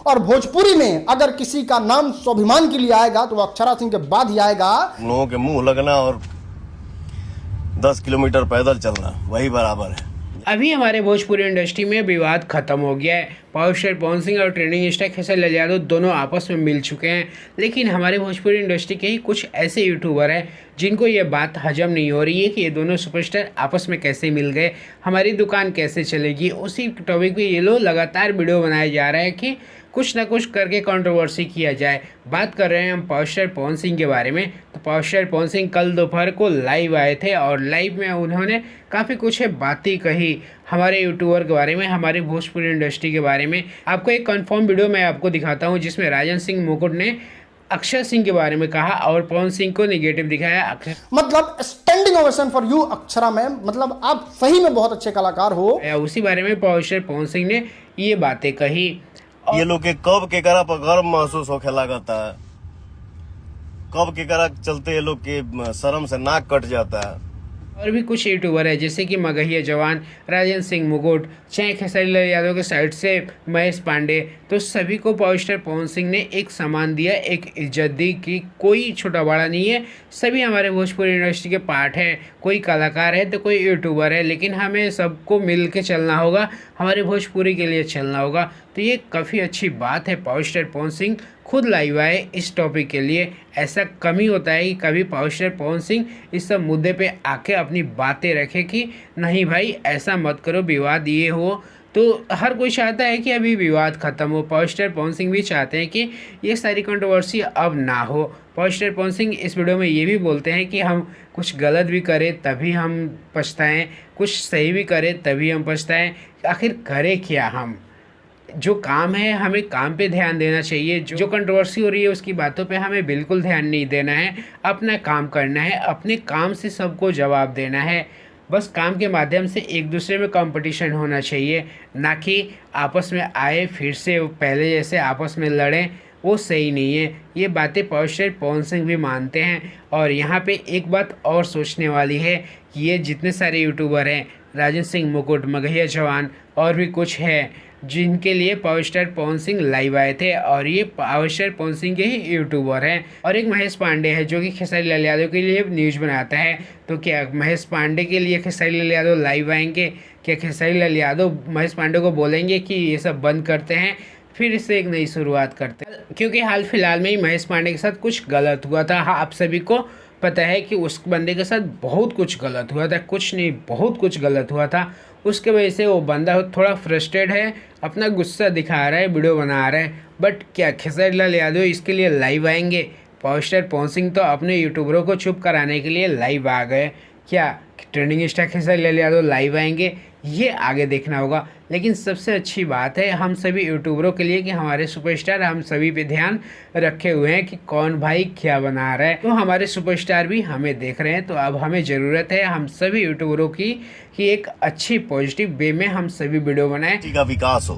और भोजपुरी में अगर किसी का नाम स्वाभिमान के लिए आएगा तो वो अक्षरा सिंह के बाद ही आएगा। लोगों के मुंह लगना और 10 किलोमीटर पैदल चलना वही बराबर है। अभी हमारे भोजपुरी इंडस्ट्री में विवाद खत्म हो गया है। पावर स्टार पवन सिंह और ट्रेंडिंग स्टार खेसारी लाल यादव दोनों आपस में मिल चुके हैं, लेकिन हमारे भोजपुरी इंडस्ट्री के ही कुछ ऐसे यूट्यूबर हैं जिनको ये बात हजम नहीं हो रही है कि ये दोनों सुपरस्टार आपस में कैसे मिल गए, हमारी दुकान कैसे चलेगी। उसी टॉपिक पे ये लोग लगातार वीडियो बनाया जा रहा है कि कुछ ना कुछ करके कंट्रोवर्सी किया जाए। बात कर रहे हैं हम पावर स्टार पवन सिंह के बारे में। तो पावर स्टार पवन सिंह कल दोपहर को लाइव आए थे और लाइव में उन्होंने काफ़ी कुछ बातें कही हमारे यूट्यूबर के बारे में, हमारे भोजपुरी इंडस्ट्री के बारे में। आपको एक कंफर्म वीडियो मैं आपको दिखाता हूं जिसमें राजन सिंह मुकुट ने अक्षर सिंह के बारे में कहा और पवन सिंह को निगेटिव दिखाया। मतलब standing ovation for you Akshara ma'am, मतलब आप सही में बहुत अच्छे कलाकार हो। उसी बारे में पावर स्टार पवन सिंह ने ये बातें कही। ये लोग के कब के करा पर गर्व महसूस होखे लगता है, कब के करा चलते ये लोग के शर्म से नाक कट जाता है। और भी कुछ यूट्यूबर है जैसे कि मगहिया जवान, राजन सिंह मुकुट, चाहे खेसारी लाल यादव के साइड से महेश पांडे, तो सभी को पावर स्टार पवन सिंह ने एक सम्मान दिया, एक इज्जत दी कि कोई छोटा बड़ा नहीं है, सभी हमारे भोजपुरी इंडस्ट्री के पार्ट है। कोई कलाकार है तो कोई यूट्यूबर है, लेकिन हमें सबको मिल के चलना होगा, हमारे भोजपुरी के लिए चलना होगा। तो ये काफ़ी अच्छी बात है। पावर स्टार पवन सिंह खुद लाइव आए इस टॉपिक के लिए। ऐसा कम ही होता है कि कभी पावर स्टार पवन सिंह इस सब मुद्दे पे आके अपनी बातें रखे कि नहीं भाई ऐसा मत करो, विवाद ये हो। तो हर कोई चाहता है कि अभी विवाद खत्म हो। पावर स्टार पवन सिंह भी चाहते हैं कि ये सारी कंट्रोवर्सी अब ना हो। पावर स्टार पवन सिंह इस वीडियो में ये भी बोलते हैं कि हम कुछ गलत भी करें तभी हम पछताएं, कुछ सही भी करें तभी हम पछताएं। आखिर करें क्या हम? जो काम है हमें काम पे ध्यान देना चाहिए। जो कंट्रोवर्सी हो रही है उसकी बातों पे हमें बिल्कुल ध्यान नहीं देना है। अपना काम करना है, अपने काम से सबको जवाब देना है। बस काम के माध्यम से एक दूसरे में कंपटीशन होना चाहिए, ना कि आपस में आए फिर से पहले जैसे आपस में लड़ें, वो सही नहीं है। ये बातें पावर स्टार पवन सिंह भी मानते हैं। और यहाँ पे एक बात और सोचने वाली है कि ये जितने सारे यूट्यूबर हैं, राजन सिंह मुकुट, मगहिया जवान और भी कुछ है जिनके लिए power star Pawan Singh live आए थे, और ये पावर स्टार पवन सिंह के ही यूट्यूबर हैं। और एक महेश पांडे है जो कि खेसारी लाल यादव के लिए न्यूज़ बनाता है। तो क्या महेश पांडे के लिए खेसारी लाल यादव लाइव आएंगे? क्या खेसारी लाल यादव महेश पांडे को बोलेंगे कि ये सब बंद करते हैं, फिर इससे एक नई शुरुआत करते हैं? क्योंकि हाल फिलहाल में ही महेश पांडे के साथ कुछ गलत हुआ था। हाँ, आप सभी को पता है कि उस बंदे के साथ बहुत कुछ गलत हुआ था, कुछ नहीं बहुत कुछ गलत हुआ था। उसके वजह से वो बंदा थोड़ा फ्रस्ट्रेट है, अपना गुस्सा दिखा रहा है, वीडियो बना रहा है। बट क्या खेसारी लाल यादव इसके लिए लाइव आएंगे? पावर स्टार पवन सिंह तो अपने यूट्यूबरों को चुप कराने के लिए लाइव आ गए। क्या trending star Khesari Lal Yadav live आएंगे? ये आगे देखना होगा। लेकिन सबसे अच्छी बात है हम सभी यूट्यूबरों के लिए कि हमारे सुपरस्टार हम सभी पे ध्यान रखे हुए हैं कि कौन भाई क्या बना रहा है। तो हमारे सुपरस्टार भी हमें देख रहे हैं। तो अब हमें ज़रूरत है हम सभी यूट्यूबरों की कि एक अच्छी पॉजिटिव वे में हम सभी वीडियो बनाएं का विकास हो।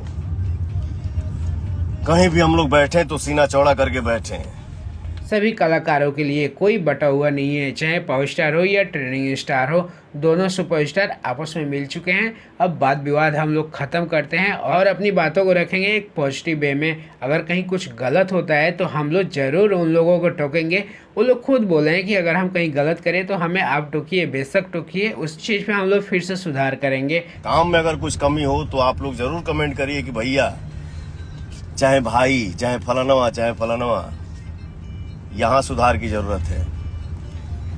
कहीं भी हम लोग बैठे तो सीना चौड़ा करके बैठे। सभी कलाकारों के लिए कोई बटा हुआ नहीं है, चाहे पावर स्टार हो या ट्रेंडिंग स्टार हो, दोनों सुपरस्टार आपस में मिल चुके हैं। अब वाद विवाद हम लोग ख़त्म करते हैं और अपनी बातों को रखेंगे एक पॉजिटिव वे में। अगर कहीं कुछ गलत होता है तो हम लोग ज़रूर उन लोगों को टोकेंगे। वो लोग खुद बोले हैं कि अगर हम कहीं गलत करें तो हमें आप टोकिए, बेशक टोकिए, उस चीज़ पर हम लोग फिर से सुधार करेंगे। काम में अगर कुछ कमी हो तो आप लोग ज़रूर कमेंट करिए कि भैया, चाहे भाई, चाहे फलानवा, यहाँ सुधार की ज़रूरत है।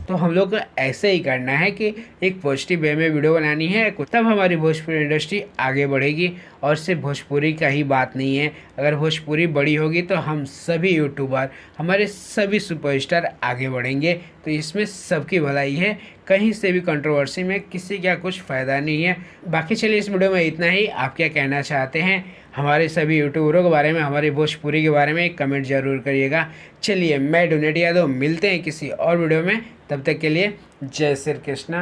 तो हम लोग को ऐसे ही करना है कि एक पॉजिटिव वे में वीडियो बनानी है, तब हमारी भोजपुरी इंडस्ट्री आगे बढ़ेगी। और सिर्फ भोजपुरी का ही बात नहीं है, अगर भोजपुरी बड़ी होगी तो हम सभी यूट्यूबर, हमारे सभी सुपरस्टार आगे बढ़ेंगे। तो इसमें सबकी भलाई है, कहीं से भी कंट्रोवर्सी में किसी का कुछ फ़ायदा नहीं है। बाकी चलिए इस वीडियो में इतना ही। आप क्या कहना चाहते हैं हमारे सभी यूट्यूबरों के बारे में, हमारे भोजपुरी के बारे में, एक कमेंट जरूर करिएगा। चलिए मैं डोनेट यादव, मिलते हैं किसी और वीडियो में। तब तक के लिए जय श्री कृष्णा।